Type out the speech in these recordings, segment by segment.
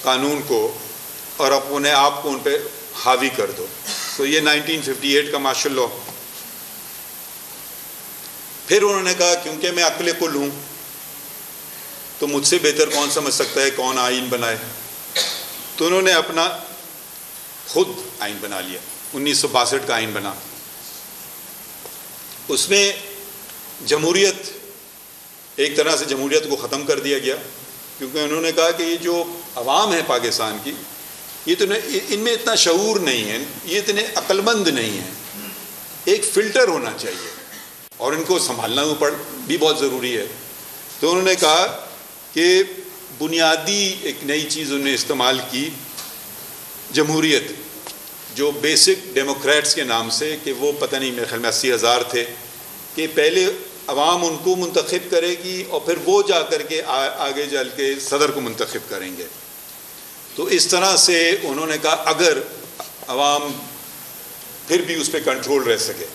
कानून को और अपने आप को उन पर हावी कर दो। तो ये 1958 का मार्शल लॉ। फिर उन्होंने कहा क्योंकि मैं अक्ल कुल हूँ तो मुझसे बेहतर कौन समझ सकता है कौन आइन बनाए। तो उन्होंने अपना खुद आइन बना लिया। 1962 का आइन बना। उसमें जमहूरियत, एक तरह से जमहूरियत को ख़त्म कर दिया गया, क्योंकि उन्होंने कहा कि ये जो अवाम है पाकिस्तान की, ये तो इनमें इतना शऊर नहीं है, ये इतने अक्लमंद नहीं है, एक फ़िल्टर होना चाहिए और इनको संभालना भी बहुत ज़रूरी है। तो उन्होंने कहा कि बुनियादी एक नई चीज़ उन्होंने इस्तेमाल की, जमहूरियत, जो बेसिक डेमोक्रेट्स के नाम से, कि वो पता नहीं मेरे ख्याल में 80,000 थे, कि पहले अवाम उनको मुंतखब करेगी और फिर वो जा कर के आगे चल के सदर को मुंतखब करेंगे। तो इस तरह से उन्होंने कहा अगर अवाम फिर भी उस पर कंट्रोल रह सके।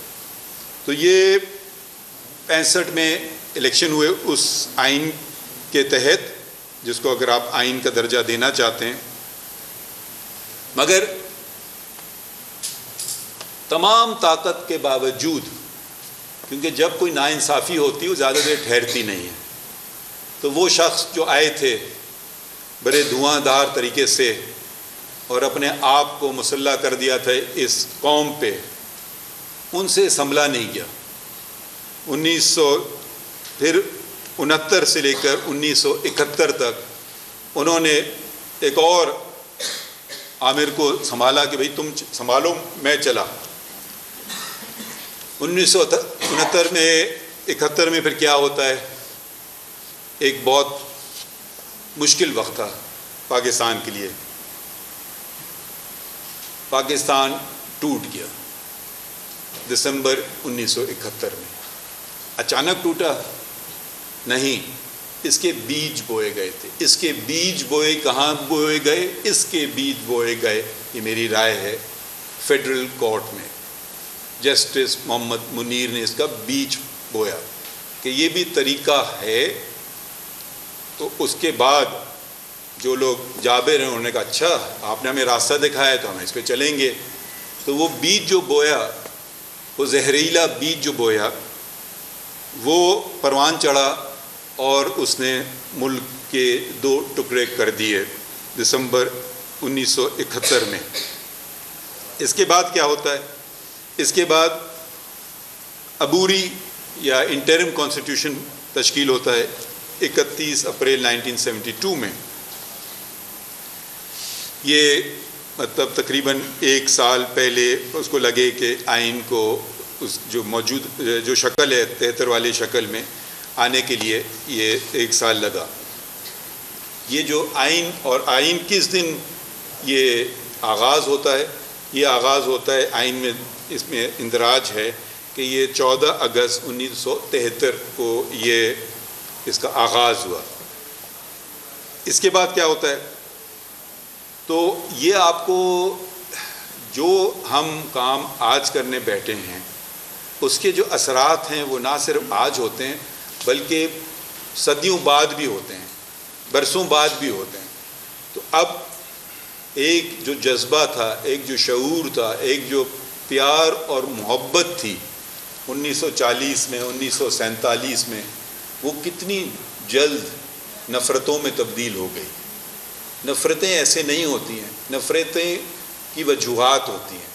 तो ये 65 में इलेक्शन हुए उस आइन के तहत, जिसको अगर आप आइन का दर्जा देना चाहते हैं, मगर तमाम ताकत के बावजूद, क्योंकि जब कोई नाइंसाफ़ी होती है वो ज़्यादा देर ठहरती नहीं है, तो वो शख्स जो आए थे बड़े धुआंधार तरीके से और अपने आप को मुसल्ला कर दिया था इस कौम पे, उनसे संभला नहीं गया। 1969 से लेकर 1971 तक उन्होंने एक और आमिर को संभाला कि भाई तुम संभालो, मैं चला। 1969 में 71 में फिर क्या होता है, एक बहुत मुश्किल वक्त था पाकिस्तान के लिए। पाकिस्तान टूट गया दिसंबर 1971 में। अचानक टूटा नहीं, इसके बीज बोए गए थे। इसके बीज बोए कहाँ बोए गए? इसके बीज बोए गए, ये मेरी राय है, फेडरल कोर्ट में जस्टिस मोहम्मद मुनीर ने इसका बीज बोया कि ये भी तरीका है। तो उसके बाद जो लोग जाबिर हैं उन्होंने कहा अच्छा आपने हमें रास्ता दिखाया तो हम इस पर चलेंगे। तो वो बीज जो बोया, वो जहरीला बीज जो बोया, वो परवान चढ़ा और उसने मुल्क के 2 टुकड़े कर दिए दिसंबर 1971 में। इसके बाद क्या होता है? इसके बाद अबूरी या इंटरिम कॉन्स्टिट्यूशन तश्कील होता है 31 अप्रैल 1972 में। ये मतलब तकरीबन 1 साल पहले उसको लगे कि आइन को उस जो मौजूद जो शक्ल है 73 वाली शक्ल में आने के लिए ये 1 साल लगा। ये जो आइन, और आइन किस दिन ये आगाज़ होता है? ये आगाज़ होता है आइन में, इसमें इंदराज है कि ये 14 अगस्त 1973 को ये इसका आगाज़ हुआ। इसके बाद क्या होता है? तो ये आपको जो हम काम आज करने बैठे हैं उसके जो असरात हैं वो ना सिर्फ आज होते हैं बल्कि सदियों बाद भी होते हैं, बरसों बाद भी होते हैं। तो अब एक जो जज्बा था, एक जो शऊर था, एक जो प्यार और मोहब्बत थी 1940 में, 1947 में, वो कितनी जल्द नफ़रतों में तब्दील हो गई। नफ़रतें ऐसे नहीं होती हैं, नफ़रतें की वजूहात होती हैं।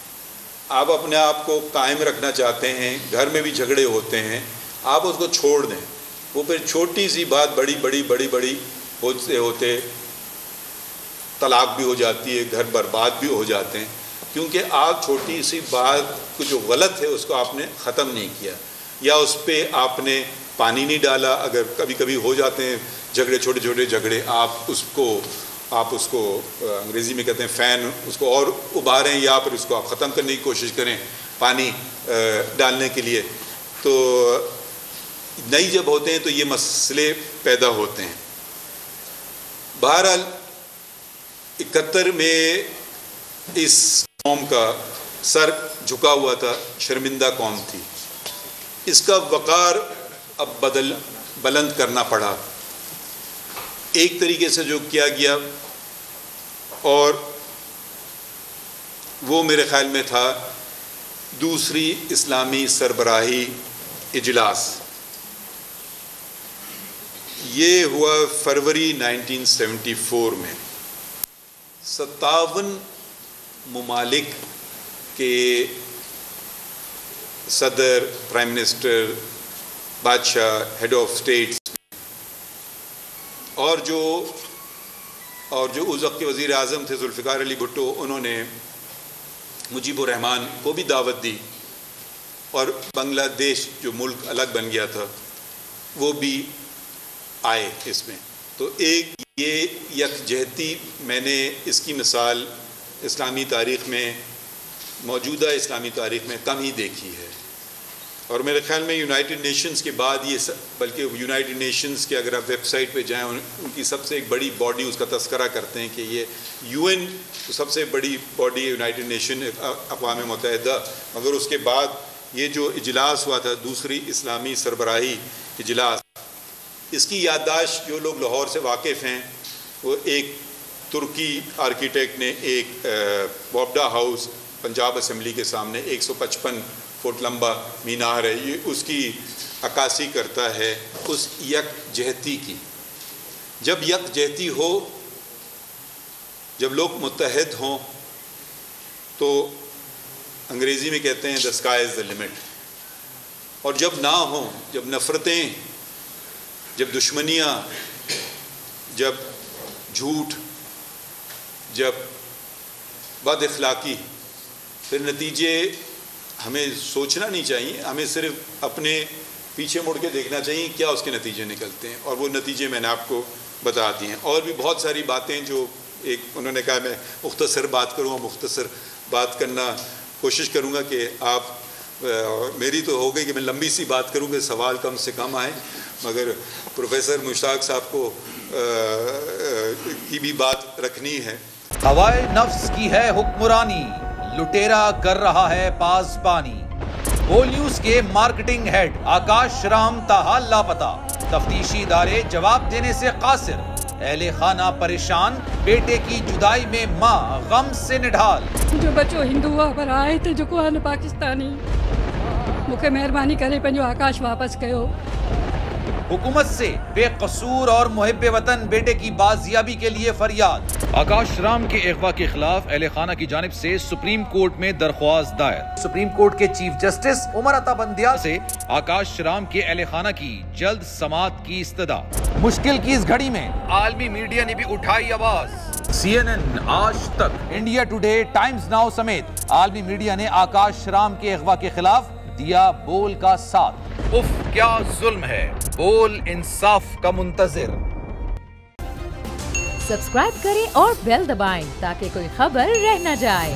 आप अपने आप को कायम रखना चाहते हैं, घर में भी झगड़े होते हैं, आप उसको छोड़ दें, वो फिर छोटी सी बात बड़ी बड़ी बड़ी बड़ी होते होते तलाक भी हो जाती है, घर बर्बाद भी हो जाते हैं, क्योंकि आप छोटी सी बात को जो गलत है उसको आपने ख़त्म नहीं किया या उस पर आपने पानी नहीं डाला। अगर कभी कभी हो जाते हैं झगड़े, छोटे छोटे झगड़े, आप उसको अंग्रेज़ी में कहते हैं फ़ैन, उसको और उबारें या फिर उसको आप ख़त्म करने की कोशिश करें पानी डालने के लिए। तो नई जब होते हैं तो ये मसले पैदा होते हैं। बहरहाल 71 में इस कौम का सर झुका हुआ था, शर्मिंदा कौम थी, इसका वक़ार अब बुलंद करना पड़ा। एक तरीके से जो किया गया और वो मेरे ख़्याल में था दूसरी इस्लामी सरबराही इजलास। ये हुआ फरवरी 1974 में। 57 ममालिक के सदर, प्राइम मिनिस्टर, बादशाह, हेड ऑफ स्टेट्स और जो उस वक्त के वज़ीर आज़म थे जुल्फ़िकार अली भुट्टो, उन्होंने मुजीबुर रहमान को भी दावत दी और बांग्लादेश जो मुल्क अलग बन गया था वो भी आए इसमें। तो एक ये यकजहती मैंने इसकी मिसाल इस्लामी तारीख़ में, मौजूदा इस्लामी तारीख़ में कम ही देखी है। और मेरे ख़्याल में यूनाइटेड नेशंस के बाद ये बल्कि यूनाइटेड नेशंस के अगर आप वेबसाइट पे जाएं, उनकी सबसे एक बड़ी बॉडी उसका तस्करा करते हैं कि ये यूएन तो सबसे बड़ी बॉडी है यूनाइटेड नेशन, अक़वाम मुत्तहिदा, मगर उसके बाद ये जो इजलास हुआ था दूसरी इस्लामी सरबराही इजलास, इसकी याददाश्त जो लोग लाहौर से वाकिफ़ हैं, वो एक तुर्की आर्किटेक्ट ने एक वॉबडा हाउस पंजाब असम्बली के सामने 155 फुट लंबा मीनार है, ये उसकी अक्कासी करता है उस यकजहती की। जब यकजहती हो, जब लोग मुत्तहद हों, तो अंग्रेज़ी में कहते हैं the sky is the limit. और जब ना हो, जब नफ़रतें, जब दुश्मनियाँ, जब झूठ, जब बदअखलाक़ी, फिर नतीजे हमें सोचना नहीं चाहिए, हमें सिर्फ अपने पीछे मुड़ के देखना चाहिए क्या उसके नतीजे निकलते हैं, और वो नतीजे मैंने आपको बता दिए हैं। और भी बहुत सारी बातें जो एक उन्होंने कहा मैं मुख्तसर बात करूँगा, मुख्तसर बात करना कोशिश करूँगा कि आप मेरी तो हो गई कि मैं लंबी सी बात करूँगा, सवाल कम से कम आए, मगर प्रोफेसर मुश्ताक साहब को की भी बात रखनी है। हवाए नफ्स की है हुक्मरानी, लुटेरा कर रहा है पासबानी। बोल न्यूज के मार्केटिंग हेड आकाश राम ताहा लापता, तफ्तीशी इदारे जवाब देने से कासिर। अहले खाना परेशान, बेटे की जुदाई में माँ गम से निढाल। जो बच्चो हिंदू हुआ पर आए थे जो को पाकिस्तानी, मुझे मेहरबानी करे पंहिंजो आकाश वापस कयो। हुकूमत से बेकसूर और मुहिब्बे वतन बेटे की बाजियाबी के लिए फरियाद। आकाश राम के अगवा के खिलाफ अहले खाना की जानिब से सुप्रीम कोर्ट में दरख्वास्त दायर। सुप्रीम कोर्ट के चीफ जस्टिस उमर अता बंदियाल से आकाश राम के अहले खाना की जल्द समाअत की इस्तदा। मुश्किल की इस घड़ी में आलमी मीडिया ने भी उठाई आवाज। CNN, आज तक, इंडिया टुडे, टाइम्स नाउ समेत आलमी मीडिया ने आकाश राम के अगवा के खिलाफ दिया बोल का साथ। उफ क्या जुल्म है, बोल इंसाफ का मुंतजिर। सब्सक्राइब करें और बेल दबाएं ताकि कोई खबर रह न जाए।